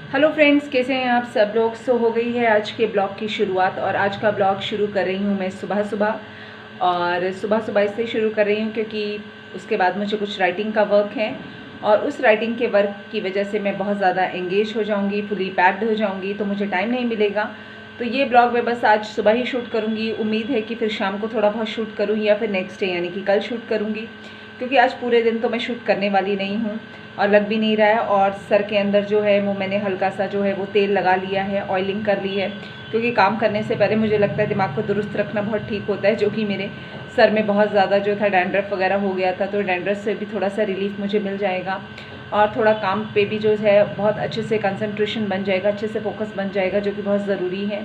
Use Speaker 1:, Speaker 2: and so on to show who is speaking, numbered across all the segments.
Speaker 1: Hello friends, कैसे हैं आप सब लोग। हो गई है आज के ब्लॉग की शुरुआत और आज का ब्लॉग शुरू कर रही हूँ मैं सुबह सुबह। और सुबह सुबह इससे शुरू कर रही हूँ क्योंकि उसके बाद मुझे कुछ राइटिंग का वर्क है और उस राइटिंग के वर्क की वजह से मैं बहुत ज़्यादा एंगेज हो जाऊँगी, फुली पैक्ड हो जाऊँगी, तो मुझे टाइम नहीं मिलेगा। तो ये ब्लॉग मैं बस आज सुबह ही शूट करूँगी। उम्मीद है कि फिर शाम को थोड़ा बहुत शूट करूँ या फिर नेक्स्ट डे यानी कि कल शूट करूँगी, क्योंकि आज पूरे दिन तो मैं शूट करने वाली नहीं हूँ और लग भी नहीं रहा है। और सर के अंदर जो है वो मैंने हल्का सा जो है वो तेल लगा लिया है, ऑयलिंग कर ली है, क्योंकि काम करने से पहले मुझे लगता है दिमाग को दुरुस्त रखना बहुत ठीक होता है। जो कि मेरे सर में बहुत ज़्यादा जो था डैंड्रफ वगैरह हो गया था, तो डैंड्रफ से भी थोड़ा सा रिलीफ मुझे मिल जाएगा और थोड़ा काम पे भी जो है बहुत अच्छे से कंसंट्रेशन बन जाएगा, अच्छे से फोकस बन जाएगा, जो कि बहुत ज़रूरी है।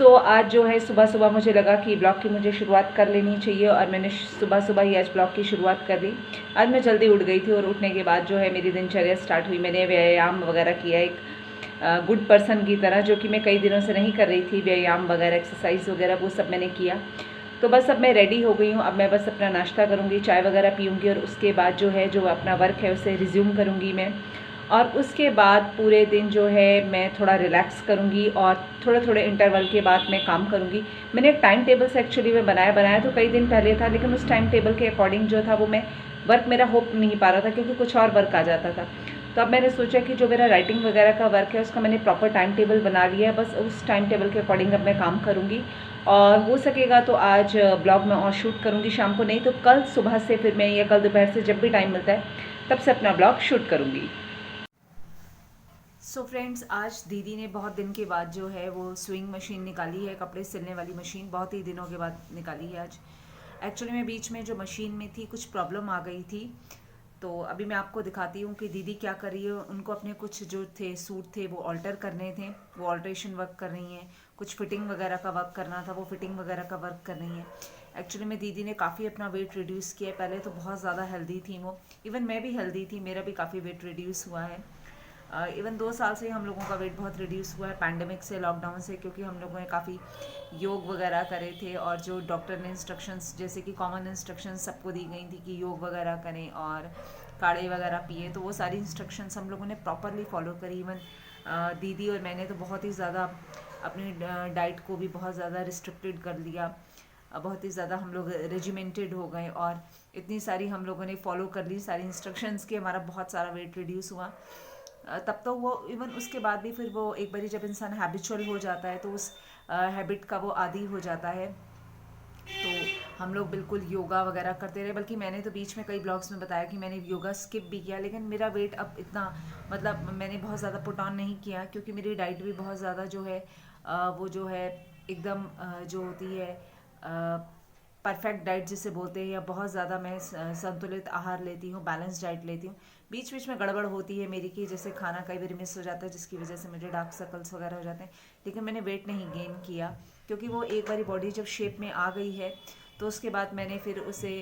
Speaker 1: आज जो है सुबह सुबह मुझे लगा कि ब्लॉग की मुझे शुरुआत कर लेनी चाहिए और मैंने सुबह सुबह ही आज ब्लॉग की शुरुआत कर दी। आज मैं जल्दी उठ गई थी और उठने के बाद जो है मेरी दिनचर्या स्टार्ट हुई। मैंने व्यायाम वगैरह किया एक गुड पर्सन की तरह, जो कि मैं कई दिनों से नहीं कर रही थी। व्यायाम वगैरह, एक्सरसाइज वगैरह वो सब मैंने किया। तो बस अब मैं रेडी हो गई हूँ। अब मैं बस अपना नाश्ता करूँगी, चाय वगैरह पीऊँगी और उसके बाद जो है जो अपना वर्क है उसे रिज्यूम करूँगी मैं। और उसके बाद पूरे दिन जो है मैं थोड़ा रिलैक्स करूँगी और थोड़े थोड़े इंटरवल के बाद मैं काम करूँगी। मैंने एक टाइम टेबल से एक्चुअली में बनाया तो कई दिन पहले था, लेकिन उस टाइम टेबल के अकॉर्डिंग जो था वो मैं वर्क मेरा हो नहीं पा रहा था, क्योंकि कुछ और वर्क आ जाता था। तो अब मैंने सोचा कि जो मेरा राइटिंग वगैरह का वर्क है उसका मैंने प्रॉपर टाइम टेबल बना लिया है, बस उस टाइम टेबल के अकॉर्डिंग अब मैं काम करूँगी। और हो सकेगा तो आज ब्लॉग में और शूट करूँगी शाम को, नहीं तो कल सुबह से फिर मैं, या कल दोपहर से जब भी टाइम मिलता है तब से अपना ब्लॉग शूट करूँगी। फ्रेंड्स, आज दीदी ने बहुत दिन के बाद जो है वो स्विंग मशीन निकाली है, कपड़े सिलने वाली मशीन, बहुत ही दिनों के बाद निकाली है आज। एक्चुअली में बीच में जो मशीन में थी कुछ प्रॉब्लम आ गई थी, तो अभी मैं आपको दिखाती हूँ कि दीदी क्या कर रही है। उनको अपने कुछ जो थे सूट थे वो ऑल्टर करने थे, वो ऑल्ट्रेशन वर्क कर रही हैं। कुछ फिटिंग वगैरह का वर्क करना था, वो फिटिंग वगैरह का वर्क कर रही हैं। एक्चुअली में दीदी ने काफ़ी अपना वेट रिड्यूस किया है। पहले तो बहुत ज़्यादा हेल्दी थी वो, इवन मैं भी हेल्दी थी, मेरा भी काफ़ी वेट रिड्यूस हुआ है। इवन 2 साल से ही हम लोगों का वेट बहुत रिड्यूस हुआ है, पैंडमिक से, लॉकडाउन से, क्योंकि हम लोगों ने काफ़ी योग वगैरह करे थे और जो डॉक्टर ने इंस्ट्रक्शंस, जैसे कि कॉमन इंस्ट्रक्शंस सबको दी गई थी कि योग वगैरह करें और काढ़े वगैरह पिए, तो वो सारी इंस्ट्रक्शंस हम लोगों ने प्रॉपरली फॉलो करी। इवन दीदी और मैंने तो बहुत ही ज़्यादा अपनी डाइट को भी बहुत ज़्यादा रिस्ट्रिक्टेड कर लिया। बहुत ही ज़्यादा हम लोग रेजिमेंटेड हो गए और इतनी सारी हम लोगों ने फॉलो कर ली सारी इंस्ट्रक्शंस की, हमारा बहुत सारा वेट रिड्यूस हुआ। तब तो वो इवन उसके बाद भी फिर वो एक बारी जब इंसान हैबिचुअल हो जाता है तो उस हैबिट का वो आदी हो जाता है। तो हम लोग बिल्कुल योगा वगैरह करते रहे, बल्कि मैंने तो बीच में कई ब्लॉग्स में बताया कि मैंने योगा स्किप भी किया, लेकिन मेरा वेट अब इतना, मतलब मैंने बहुत ज़्यादा पुट ऑन नहीं किया, क्योंकि मेरी डाइट भी बहुत ज़्यादा जो है वो जो है एकदम जो होती है परफेक्ट डाइट जिसे बोलते हैं, या बहुत ज़्यादा मैं संतुलित आहार लेती हूँ, बैलेंस डाइट लेती हूँ। बीच बीच में गड़बड़ होती है मेरी, कि जैसे खाना कई बार मिस हो जाता है, जिसकी वजह से मुझे डार्क सर्कल्स वगैरह हो जाते हैं। लेकिन मैंने वेट नहीं गेन किया, क्योंकि वो एक बारी बॉडी जब शेप में आ गई है तो उसके बाद मैंने फिर उसे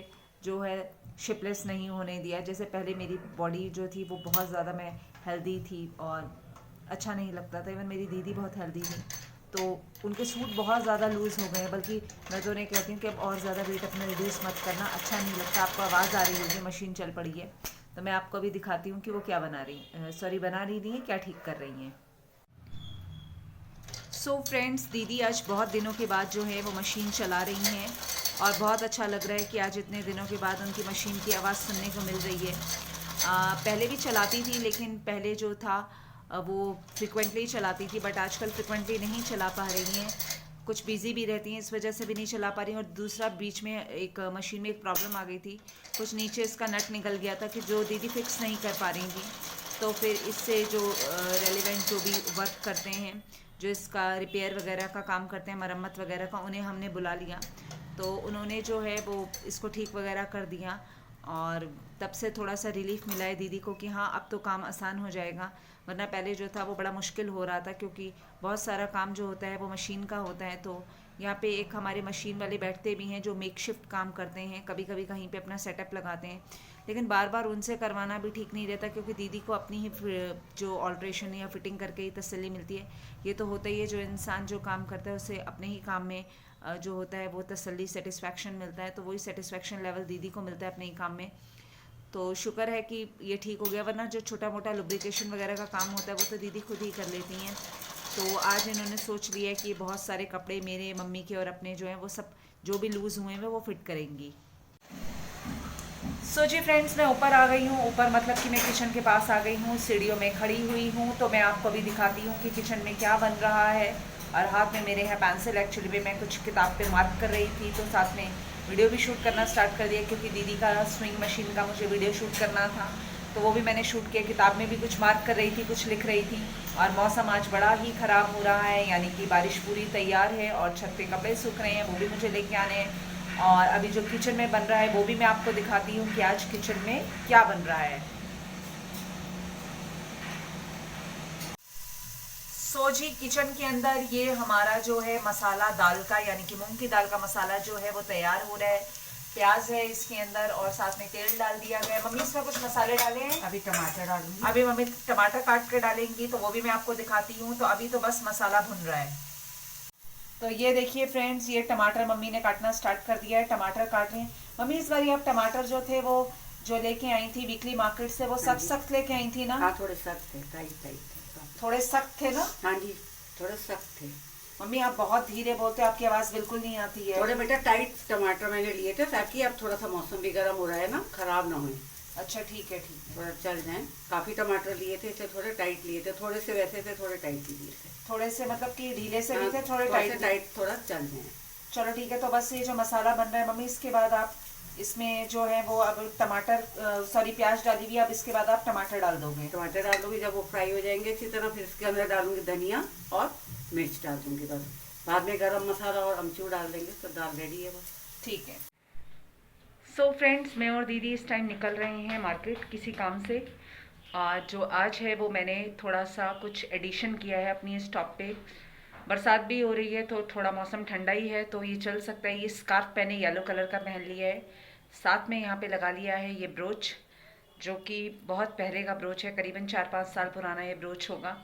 Speaker 1: जो है शिपलेस नहीं होने दिया। जैसे पहले मेरी बॉडी जो थी वो बहुत ज़्यादा, मैं हेल्दी थी और अच्छा नहीं लगता था। इवन मेरी दीदी बहुत हेल्दी थी, तो उनके सूट बहुत ज़्यादा लूज़ हो गए हैं, बल्कि मैं तो उन्हें कहती हूँ कि अब और ज़्यादा वेट अपना रिड्यूस मत करना, अच्छा नहीं लगता। आपको आवाज़ आ रही होगी, मशीन चल पड़ी है, तो मैं आपको अभी दिखाती हूँ कि वो क्या बना रही, सॉरी बना रही नहीं है, क्या ठीक कर रही हैं। फ्रेंड्स, दीदी आज बहुत दिनों के बाद जो है वो मशीन चला रही हैं और बहुत अच्छा लग रहा है कि आज इतने दिनों के बाद उनकी मशीन की आवाज़ सुनने को मिल रही है। पहले भी चलाती थी, लेकिन पहले जो था वो फ्रिक्वेंटली चलाती थी, बट आजकल फ्रिक्वेंटली नहीं चला पा रही हैं। कुछ बिजी भी रहती हैं, इस वजह से भी नहीं चला पा रही हैं। और दूसरा, बीच में एक मशीन में एक प्रॉब्लम आ गई थी, कुछ नीचे इसका नट निकल गया था, कि जो दीदी फिक्स नहीं कर पा रही थी। तो फिर इससे जो रेलिवेंट जो भी वर्क करते हैं, जो इसका रिपेयर वगैरह का काम करते हैं, मरम्मत वगैरह का, उन्हें हमने बुला लिया। तो उन्होंने जो है वो इसको ठीक वगैरह कर दिया और तब से थोड़ा सा रिलीफ मिला है दीदी को कि हाँ अब तो काम आसान हो जाएगा। वरना पहले जो था वो बड़ा मुश्किल हो रहा था, क्योंकि बहुत सारा काम जो होता है वो मशीन का होता है। तो यहाँ पे एक हमारे मशीन वाले बैठते भी हैं जो मेकशिफ्ट काम करते हैं, कभी कभी कहीं पे अपना सेटअप लगाते हैं, लेकिन बार बार उनसे करवाना भी ठीक नहीं रहता, क्योंकि दीदी को अपनी ही जो ऑल्ट्रेशन या फिटिंग करके ही तसल्ली मिलती है। ये तो होता ही है, जो इंसान जो काम करता है उसे अपने ही काम में जो होता है वो तसल्ली, सेटिस्फैक्शन मिलता है, तो वही सेटिस्फैक्शन लेवल दीदी को मिलता है अपने ही काम में। तो शुक्र है कि ये ठीक हो गया, वरना जो छोटा मोटा लुब्रिकेशन वगैरह का काम होता है वो तो दीदी खुद ही कर लेती हैं। तो आज इन्होंने सोच लिया है कि बहुत सारे कपड़े मेरे, मम्मी के और अपने जो हैं वो सब जो भी लूज़ हुए हैं वो फिट करेंगी। सो जी फ्रेंड्स, मैं ऊपर आ गई हूँ। ऊपर मतलब कि मैं किचन के पास आ गई हूँ, सीढ़ियों में खड़ी हुई हूँ। तो मैं आपको अभी दिखाती हूँ कि किचन में क्या बन रहा है। और हाथ में मेरे है पेंसिल। एक्चुअली में मैं कुछ किताब पे मार्क कर रही थी, तो साथ में वीडियो भी शूट करना स्टार्ट कर दिया, क्योंकि दीदी का स्विंग मशीन का मुझे वीडियो शूट करना था, तो वो भी मैंने शूट किया। किताब में भी कुछ मार्क कर रही थी, कुछ लिख रही थी। और मौसम आज बड़ा ही ख़राब हो रहा है, यानी कि बारिश पूरी तैयार है और छत पे कपड़े सूख रहे हैं, वो भी मुझे लेके आने हैं। और अभी जो किचन में बन रहा है वो भी मैं आपको दिखाती हूँ कि आज किचन में क्या बन रहा है। सो जी, किचन के अंदर ये हमारा जो है मसाला दाल का, यानी कि मूंग की दाल का मसाला जो है वो तैयार हो रहा है। प्याज है इसके अंदर और साथ में तेल डाल दिया गया है। मम्मी इसमें कुछ मसाले डाले हैं?
Speaker 2: अभी टमाटर डालूंगी।
Speaker 1: अभी मम्मी टमाटर काट के डालेंगी, तो वो भी मैं आपको दिखाती हूँ। तो अभी तो बस मसाला भुन रहा है। तो ये देखिए फ्रेंड्स, ये टमाटर मम्मी ने काटना स्टार्ट कर दिया है। टमाटर काट रहे हैं मम्मी। इस बार आप टमाटर जो थे वो जो लेके आई थी वीकली मार्केट से, वो सख्त सख्त लेके आई थी ना?
Speaker 2: हाँ, थोड़े सख्त थे, टाइट टाइट थे।
Speaker 1: थोड़े सख्त थे ना?
Speaker 2: हाँ जी, थोड़े सख्त थे।
Speaker 1: मम्मी आप बहुत धीरे बोलते हो, आपकी आवाज़ बिल्कुल नहीं आती है।
Speaker 2: थोड़े बेटा टाइट टमाटर मैंने लिए थे, ताकि अब थोड़ा सा मौसम भी गर्म हो रहा है ना, खराब ना हो।
Speaker 1: अच्छा ठीक है, ठीक है।
Speaker 2: थोड़ा चल जाए। काफी टमाटर लिए थे, इसलिए थोड़े टाइट लिए थे। थोड़े से वैसे थे, थोड़े टाइट लिए थे।
Speaker 1: थोड़े से मतलब कि ढीले से भी थे, थोड़े
Speaker 2: थोड़ा
Speaker 1: टाइट
Speaker 2: टाइट, थोड़ा चल जाए।
Speaker 1: चलो ठीक है। तो बस ये जो मसाला बन रहा है मम्मी, इसके बाद आप इसमें जो है वो अब टमाटर सॉरी प्याज डाली हुई, अब इसके बाद आप टमाटर डाल दोगे?
Speaker 2: टमाटर डाल दूंगी, जब वो फ्राई हो जाएंगे अच्छी तरह, फिर इसके अंदर डालूंगी धनिया और मिर्च डाल दूंगी। बस बाद में गरम मसाला और अमचूर डाल देंगे, तो दाल रेडी है बस।
Speaker 1: ठीक है। सो फ्रेंड्स, मैं और दीदी इस टाइम निकल रहे हैं मार्केट किसी काम से। जो आज है वो मैंने थोड़ा सा कुछ एडिशन किया है अपनी स्टॉप पे। बरसात भी हो रही है तो थोड़ा मौसम ठंडा ही है, तो ये चल सकता है। ये स्कार्फ मैंने येलो कलर का पहन लिया है, साथ में यहाँ पे लगा लिया है ये ब्रोच, जो कि बहुत पहले का ब्रोच है, करीबन 4-5 साल पुराना ये ब्रोच होगा।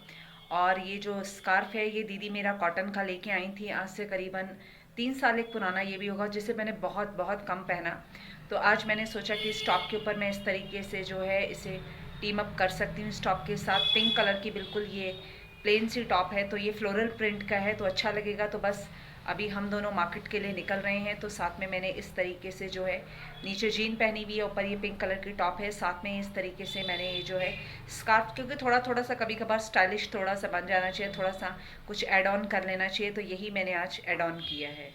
Speaker 1: और ये जो स्कार्फ है ये दीदी मेरा कॉटन का लेके आई थी, आज से करीबन 3 साल एक पुराना ये भी होगा, जिसे मैंने बहुत बहुत कम पहना। तो आज मैंने सोचा कि इस टॉप के ऊपर मैं इस तरीके से जो है इसे टीम अप कर सकती हूँ इस टॉप के साथ। पिंक कलर की बिल्कुल ये प्लेन सी टॉप है, तो ये फ्लोरल प्रिंट का है, तो अच्छा लगेगा। तो बस अभी हम दोनों मार्केट के लिए निकल रहे हैं, तो साथ में मैंने इस तरीके से जो है नीचे जीन पहनी हुई है, ऊपर ये पिंक कलर की टॉप है, साथ में इस तरीके से मैंने ये जो है स्कार्फ, क्योंकि थोड़ा थोड़ा सा कभी कभार स्टाइलिश थोड़ा सा बन जाना चाहिए, थोड़ा सा कुछ ऐड ऑन कर लेना चाहिए, तो यही मैंने आज ऐड ऑन किया है।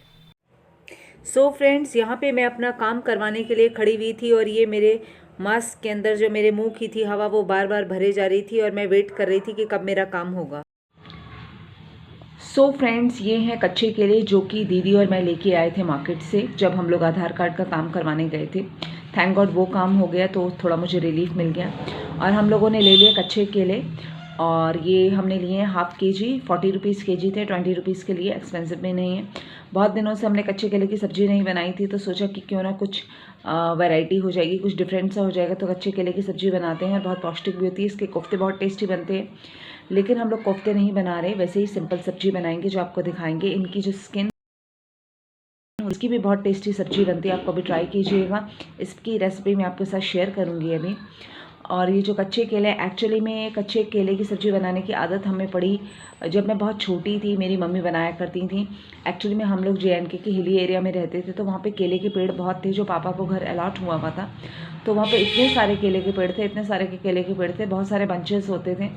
Speaker 1: सो फ्रेंड्स, यहाँ पे मैं अपना काम करवाने के लिए खड़ी हुई थी, और ये मेरे मास्क के अंदर जो मेरे मुंह की थी हवा वो बार बार भरे जा रही थी, और मैं वेट कर रही थी कि कब मेरा काम होगा। सो फ्रेंड्स, ये हैं कच्चे केले जो कि दीदी और मैं लेके आए थे मार्केट से, जब हम लोग आधार कार्ड का काम करवाने गए थे। थैंक गॉड वो काम हो गया, तो थोड़ा मुझे रिलीफ मिल गया। और हम लोगों ने ले लिए कच्चे केले, और ये हमने लिए हैं ½ kg, 40 रुपीज़ kg थे, 20 रुपीज़ के लिए, एक्सपेंसिव भी नहीं है। बहुत दिनों से हमने कच्चे केले की सब्ज़ी नहीं बनाई थी, तो सोचा कि क्यों ना कुछ वैरायटी हो जाएगी, कुछ डिफरेंट सा हो जाएगा, तो कच्चे केले की सब्ज़ी बनाते हैं। और बहुत पौष्टिक भी होती है, इसके कोफ्ते बहुत टेस्टी बनते हैं। लेकिन हम लोग कोफ्ते नहीं बना रहे, वैसे ही सिंपल सब्ज़ी बनाएंगे जो आपको दिखाएंगे। इनकी जो स्किन, इसकी भी बहुत टेस्टी सब्ज़ी बनती है, आपको भी ट्राई कीजिएगा। इसकी रेसिपी मैं आपके साथ शेयर करूँगी अभी। और ये जो कच्चे केले, एक्चुअली में कच्चे केले की सब्ज़ी बनाने की आदत हमें पड़ी जब मैं बहुत छोटी थी, मेरी मम्मी बनाया करती थी। एक्चुअली में हम लोग JNK के हिली एरिया में रहते थे, तो वहाँ पे केले के पेड़ बहुत थे, जो पापा को घर अलॉट हुआ हुआ था। तो वहाँ पे इतने सारे केले के पेड़ थे, इतने सारे केले के पेड़ थे, बहुत सारे बंचेस होते थे,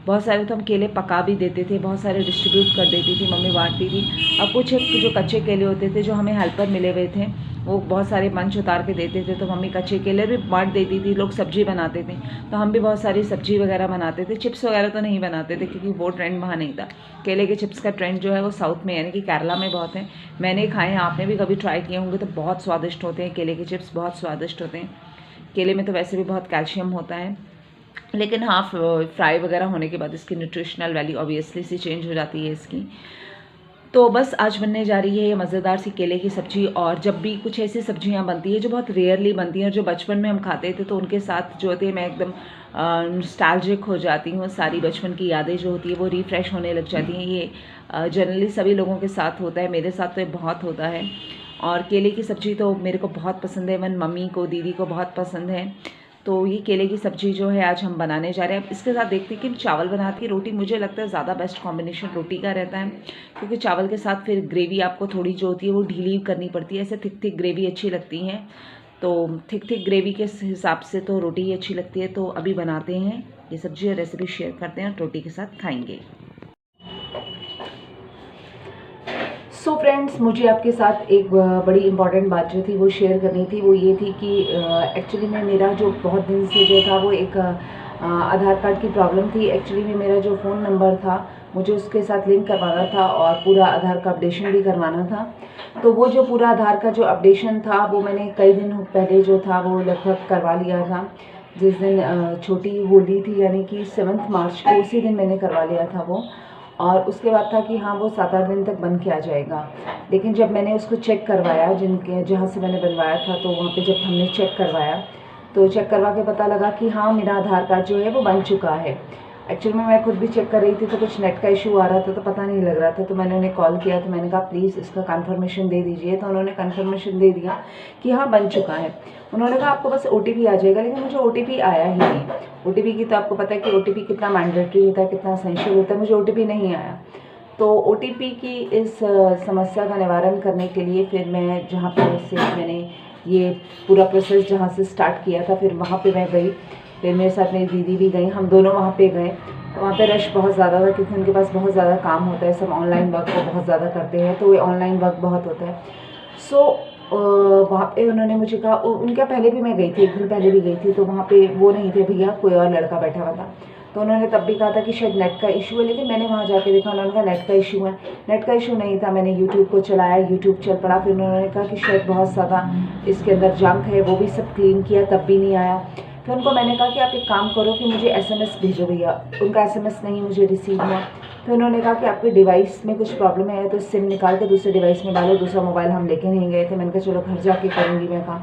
Speaker 1: बहुत सारे। तो हम केले पका भी देते थे, बहुत सारे डिस्ट्रीब्यूट कर देती थी, मम्मी बांटती थी। और कुछ जो कच्चे केले होते थे, जो हमें हेल्पर मिले हुए थे, वो बहुत सारे मंच उतार के देते थे, तो मम्मी कच्चे केले भी बांट देती थी। लोग सब्जी बनाते थे, तो हम भी बहुत सारी सब्जी वगैरह बनाते थे। चिप्स वगैरह तो नहीं बनाते थे, क्योंकि वो ट्रेंड वहाँ नहीं था। केले के चिप्स का ट्रेंड जो है वो साउथ में, यानी कि केरला में बहुत है। मैंने खाए हैं, आपने भी कभी ट्राई किए होंगे, तो बहुत स्वादिष्ट होते हैं केले के चिप्स, बहुत स्वादिष्ट होते हैं। केले में तो वैसे भी बहुत कैल्शियम होता है, लेकिन हाँ फ्राई वगैरह होने के बाद इसकी न्यूट्रिशनल वैल्यू ऑब्वियसली सी चेंज हो जाती है इसकी। तो बस आज बनने जा रही है ये मज़ेदार सी केले की सब्ज़ी। और जब भी कुछ ऐसी सब्जियां बनती है जो बहुत रेयरली बनती हैं, जो बचपन में हम खाते थे, तो उनके साथ जो होती है मैं एकदम नॉस्टैल्जिक हो जाती हूँ। सारी बचपन की यादें जो होती है वो रिफ़्रेश होने लग जाती हैं। ये जनरली सभी लोगों के साथ होता है, मेरे साथ तो ये बहुत होता है। और केले की सब्ज़ी तो मेरे को बहुत पसंद है, इवन मम्मी को, दीदी को बहुत पसंद है। तो ये केले की सब्ज़ी जो है आज हम बनाने जा रहे हैं। अब इसके साथ देखते हैं कि चावल बनाती रोटी मुझे लगता है ज़्यादा बेस्ट कॉम्बिनेशन रोटी का रहता है, क्योंकि चावल के साथ फिर ग्रेवी आपको थोड़ी जो होती है वो ढीली करनी पड़ती है। ऐसे थिक ग्रेवी अच्छी लगती हैं, तो थिक ग्रेवी के हिसाब से तो रोटी ही अच्छी लगती है। तो अभी बनाते हैं ये सब्ज़ी और रेसिपी शेयर करते हैं, रोटी के साथ खाएंगे। सो फ्रेंड्स, मुझे आपके साथ एक बड़ी इम्पॉर्टेंट बात जो थी वो शेयर करनी थी। वो ये थी कि एक्चुअली में मेरा जो बहुत दिन से जो था वो एक आधार कार्ड की प्रॉब्लम थी। एक्चुअली में मेरा जो फ़ोन नंबर था मुझे उसके साथ लिंक करवाना था और पूरा आधार का अपडेशन भी करवाना था। तो वो जो पूरा आधार का जो अपडेशन था वो मैंने कई दिन पहले जो था वो लगभग करवा लिया था। जिस दिन छोटी होली थी यानी कि 7 मार्च को, उसी दिन मैंने करवा लिया था वो। और उसके बाद था कि हाँ वो 7-8 दिन तक बन के आ जाएगा। लेकिन जब मैंने उसको चेक करवाया जहाँ से मैंने बनवाया था, तो वहाँ पे जब हमने चेक करवाया तो चेक करवा के पता लगा कि हाँ मेरा आधार कार्ड जो है वो बन चुका है। एक्चुअली में मैं खुद भी चेक कर रही थी तो कुछ नेट का इशू आ रहा था तो पता नहीं लग रहा था। तो मैंने उन्हें कॉल किया, तो मैंने कहा प्लीज़ इसका कन्फर्मेशन दे दीजिए। तो उन्होंने कन्फर्मेशन दे दिया कि हाँ बन चुका है। उन्होंने कहा आपको बस OTP आ जाएगा, लेकिन मुझे OTP आया ही नहीं। OTP की तो आपको पता है कि OTP कितना मैंडेटरी होता है, कितना एसेंशियल होता है। मुझे OTP नहीं आया। तो OTP की इस समस्या का निवारण करने के लिए फिर मैं जहाँ पर से मैंने ये पूरा प्रोसेस जहाँ से स्टार्ट किया था, फिर वहाँ पे मैं गई। फिर मेरे साथ मेरी दीदी भी गई, हम दोनों वहाँ पे गए। तो वहाँ पे रश बहुत ज़्यादा था, क्योंकि उनके पास बहुत ज़्यादा काम होता है, सब ऑनलाइन वर्क को बहुत ज़्यादा करते हैं, तो ये ऑनलाइन वर्क बहुत होता है। सो वहाँ पे उन्होंने मुझे कहा, उनके पहले भी मैं गई थी, एक दिन पहले भी गई थी, तो वहाँ पे वो नहीं थे भैया, कोई और लड़का बैठा हुआ था। तो उन्होंने तब भी कहा था कि शायद नेट का इशू है, लेकिन मैंने वहाँ जाके देखा, उन्होंने कहा नेट का इशू है। नेट का इशू नहीं था। मैंने यूट्यूब को चलाया, यूट्यूब चल पड़ा। फिर उन्होंने कहा कि शायद बहुत ज़्यादा इसके अंदर जंक है, वो भी सब क्लीन किया तब भी नहीं आया। फिर उनको मैंने कहा कि आप एक काम करो कि मुझे SMS भेजो भैया। उनका SMS नहीं मुझे रिसीव हुआ। फिर उन्होंने कहा कि आपके डिवाइस में कुछ प्रॉब्लम है तो सिम निकाल के दूसरे डिवाइस में डालो। दूसरा मोबाइल हम लेके नहीं गए थे। मैंने कहा चलो घर जाके करूँगी मैं काम।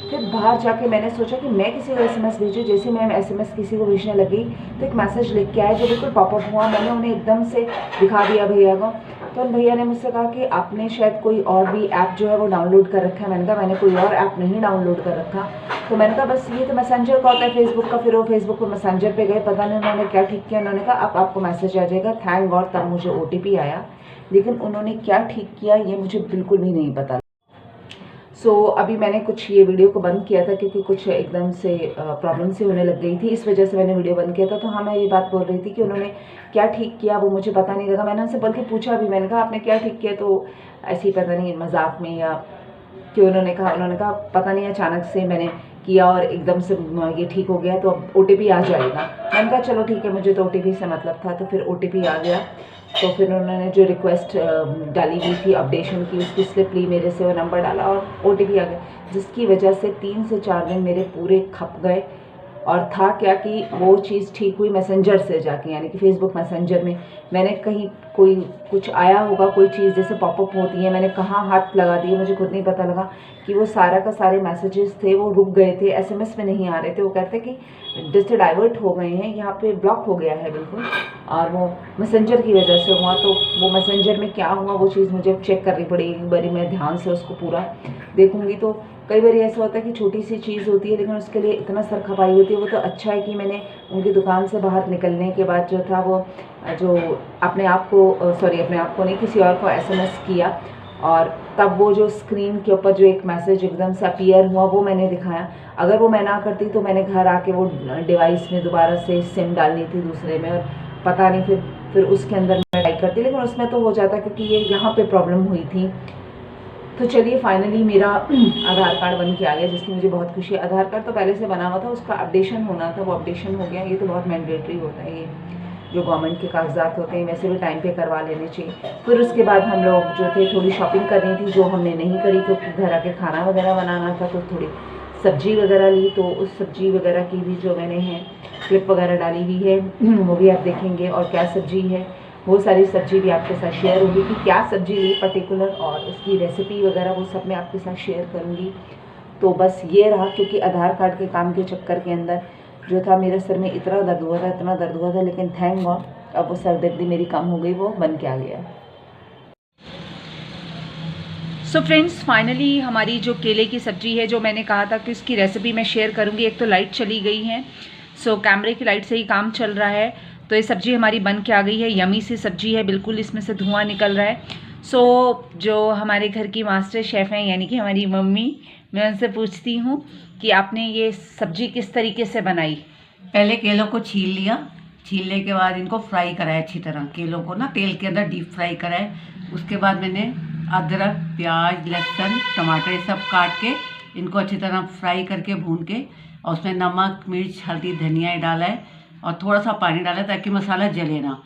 Speaker 1: फिर बाहर जाके मैंने सोचा कि मैं किसी को SMS भेजूँ। जैसे मैं SMS किसी को भेजने लगी तो एक मैसेज लिख के आया जो बिल्कुल पॉपअप हुआ। मैंने उन्हें एकदम से दिखा दिया भैया को। तो उन भैया ने मुझसे कहा कि आपने शायद कोई और भी ऐप जो है वो डाउनलोड कर रखा है। मैंने कहा मैंने कोई और ऐप नहीं डाउनलोड कर रखा। तो मैंने कहा बस ये तो मैसेंजर का होता है फेसबुक का। फिर वो फेसबुक पर मैसेंजर पे गए, पता नहीं उन्होंने क्या ठीक किया। उन्होंने कहा अब आपको मैसेज आ जाएगा। थैंक गॉड तब मुझे OTP आया, लेकिन उन्होंने क्या ठीक किया ये मुझे बिल्कुल भी नहीं पता। सो अभी मैंने कुछ ये वीडियो को बंद किया था क्योंकि कुछ एकदम से प्रॉब्लम से होने लग गई थी, इस वजह से मैंने वीडियो बंद किया था। तो हाँ, मैं ये बात बोल रही थी कि उन्होंने क्या ठीक किया वो मुझे पता नहीं लगा। मैंने उनसे बल्कि पूछा भी, मैंने कहा आपने क्या ठीक किया, तो ऐसे ही पता नहीं मजाक में या क्यों उन्होंने कहा पता नहीं अचानक से मैंने किया और एकदम से ये ठीक हो गया, तो अब OTP आ जाएगा। मैंने कहा चलो ठीक है, मुझे तो OTP से मतलब था। तो फिर OTP आ गया। तो फिर उन्होंने जो रिक्वेस्ट डाली हुई थी अपडेशन की, उसकी स्लिप ली मेरे से, वो नंबर डाला और OTP आ गया, जिसकी वजह से 3 से 4 दिन मेरे पूरे खप गए। और था क्या कि वो चीज़ ठीक हुई मैसेंजर से जाके, यानी कि फेसबुक मैसेंजर में मैंने कहीं कोई कुछ आया होगा, कोई चीज़ जैसे पॉपअप होती है, मैंने कहाँ हाथ लगा दिए मुझे खुद नहीं पता लगा कि वो सारा का सारे मैसेजेस थे वो रुक गए थे, SMS में नहीं आ रहे थे। वो कहते कि डिस्ट्रिक्ट डाइवर्ट हो गए हैं, यहाँ पे ब्लॉक हो गया है बिल्कुल, और वो मैसेंजर की वजह से हुआ। तो वो मैसेंजर में क्या हुआ वो चीज़ मुझे चेक करनी पड़ेगी एक बारी, मैं ध्यान से उसको पूरा देखूँगी। तो कई बार ऐसा होता है कि छोटी सी चीज़ होती है लेकिन उसके लिए इतना सर खपाई होती है। वो तो अच्छा है कि मैंने उनकी दुकान से बाहर निकलने के बाद जो था वो जो अपने आप को नहीं, किसी और को SMS किया, और तब वो जो स्क्रीन के ऊपर जो एक मैसेज एकदम से अपीयर हुआ वो मैंने दिखाया। अगर वो मैं ना करती तो मैंने घर आके वो डिवाइस में दोबारा से सिम डालनी थी दूसरे में, और पता नहीं फिर उसके अंदर मैं ट्राई करती, लेकिन उसमें तो हो जाता क्योंकि ये यहाँ पे प्रॉब्लम हुई थी। तो चलिए फाइनली मेरा आधार कार्ड बन के आ गया, जिसकी मुझे बहुत खुशी है। आधार कार्ड तो पहले से बना हुआ था, उसका अपडेशन होना था, वो अपडेशन हो गया। ये तो बहुत मैंडेटरी होता है, ये जो गवर्नमेंट के कागजात होते हैं वैसे भी टाइम पे करवा लेने चाहिए। फिर उसके बाद हम लोग जो थे थोड़ी शॉपिंग करनी थी, जो हमने नहीं करी क्योंकि घर आके खाना वगैरह बनाना था। तो थोड़ी सब्जी वगैरह ली, तो उस सब्जी वगैरह की भी जो मैंने है क्लिप वगैरह डाली हुई है, वो भी आप देखेंगे। और क्या सब्जी है वो सारी सब्जी भी आपके साथ शेयर होगी कि क्या सब्जी ली पर्टिकुलर, और उसकी रेसिपी वगैरह वो सब मैं आपके साथ शेयर करूँगी। तो बस ये रहा, क्योंकि आधार कार्ड के काम के चक्कर के अंदर जो था मेरे सर में इतना दर्द हुआ था, लेकिन थैंक गॉड अब वो सरदर्दी मेरी कम हो गई, वो बन के आ गया। सो फ्रेंड्स, फाइनली हमारी जो केले की सब्ज़ी है, जो मैंने कहा था कि उसकी रेसिपी मैं शेयर करूंगी, एक तो लाइट चली गई है, सो कैमरे की लाइट से ही काम चल रहा है। तो ये सब्ज़ी हमारी बन के आ गई है, यमी सी सब्ज़ी है, बिल्कुल इसमें से धुआं निकल रहा है। सो जो हमारे घर की मास्टर शेफ़ हैं यानी कि हमारी मम्मी, मैं उनसे पूछती हूँ कि आपने ये सब्ज़ी किस तरीके से बनाई।
Speaker 2: पहले केलों को छील लिया, छीलने के बाद इनको फ्राई कराया अच्छी तरह, केलों को ना तेल के अंदर डीप फ्राई कराए। उसके बाद मैंने अदरक, प्याज, लहसुन, टमाटर सब काट के इनको अच्छी तरह फ्राई करके भून के, और उसमें नमक, मिर्च, हल्दी, धनिया डाला है और थोड़ा सा पानी डाला ताकि मसाला जले ना।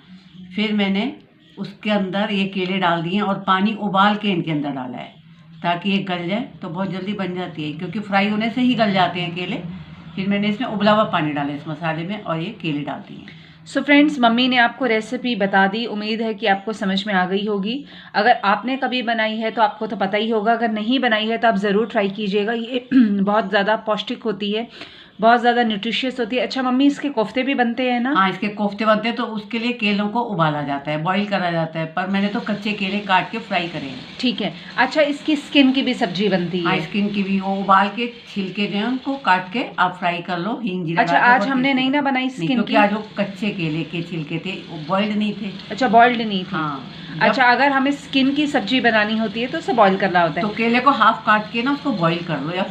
Speaker 2: फिर मैंने उसके अंदर ये केले डाल दिए और पानी उबाल के इनके अंदर डाला है ताकि ये गल जाए, तो बहुत जल्दी बन जाती है क्योंकि फ्राई होने से ही गल जाते हैं केले। फिर मैंने इसमें उबला हुआ पानी डाला इस मसाले में और ये केले डाल दिए।
Speaker 1: सो फ्रेंड्स, मम्मी ने आपको रेसिपी बता दी, उम्मीद है कि आपको समझ में आ गई होगी। अगर आपने कभी बनाई है तो आपको तो पता ही होगा, अगर नहीं बनाई है तो आप ज़रूर ट्राई कीजिएगा। ये बहुत ज़्यादा पौष्टिक होती है, बहुत ज़्यादा न्यूट्रिशियस होती है। अच्छा मम्मी, इसके कोफ्ते भी बनते हैं ना?
Speaker 2: हाँ, इसके कोफ्ते बनते हैं, तो उसके लिए केलों को उबाला जाता है, बॉईल करा जाता है, पर मैंने तो कच्चे केले काट के फ्राई करे हैं।
Speaker 1: ठीक है। अच्छा, इसकी स्किन की भी सब्जी बनती है?
Speaker 2: हाँ, स्किन की भी, वो उबाल के छिलके जो है उनको काट के आप फ्राई कर लो, हींग जीरा।
Speaker 1: अच्छा, आज हमने नहीं ना बनाई स्किन
Speaker 2: क्योंकि
Speaker 1: की?
Speaker 2: आज वो कच्चे केले के छिलके थे, वो बॉइल्ड नहीं थे।
Speaker 1: अच्छा, बॉइल्ड नहीं थी।
Speaker 2: हाँ।
Speaker 1: अच्छा, अगर हमें स्किन की सब्जी बनानी होती है तो उसे बॉईल करना होता है?
Speaker 2: तो केले को हाफ काट के ना उसको बॉईल कर लो, या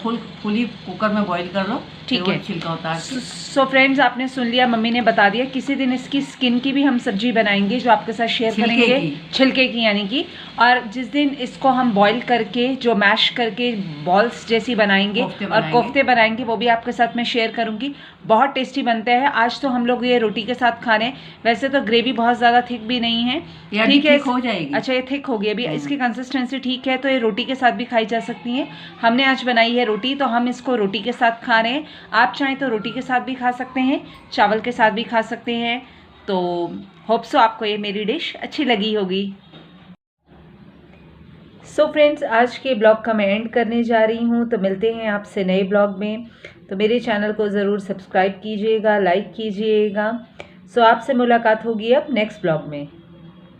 Speaker 2: फुली कुकर में बॉईल कर लो,
Speaker 1: ठीक है।
Speaker 2: छिलका उतार के।
Speaker 1: सो फ्रेंड्स, आपने सुन लिया, मम्मी ने बता दिया। किसी दिन इसकी स्किन की भी हम सब्जी बनाएंगे जो आपके साथ शेयर करेंगे, छिलके की यानी कि। और जिस दिन इसको हम बॉईल करके जो मैश करके बॉल्स जैसी बनाएंगे और कोफ्ते बनाएंगे, वो भी आपके साथ मैं शेयर करूंगी। बहुत टेस्टी बनते हैं। आज तो हम लोग ये रोटी के साथ खा रहे हैं। वैसे तो ग्रेवी बहुत ज़्यादा थिक भी नहीं है, ठीक है,
Speaker 2: हो जाएगी।
Speaker 1: अच्छा, ये थिक हो गई अभी, इसकी कंसिस्टेंसी ठीक है, तो ये रोटी के साथ भी खाई जा सकती है। हमने आज बनाई है रोटी, तो हम इसको रोटी के साथ खा रहे हैं। आप चाहें तो रोटी के साथ भी खा सकते हैं, चावल के साथ भी खा सकते हैं। तो होप सो आपको ये मेरी डिश अच्छी लगी होगी। सो फ्रेंड्स, आज के ब्लॉग का मैं एंड करने जा रही हूँ, तो मिलते हैं आपसे नए ब्लॉग में। तो मेरे चैनल को ज़रूर सब्सक्राइब कीजिएगा, लाइक कीजिएगा। सो आपसे मुलाकात होगी अब नेक्स्ट ब्लॉग में।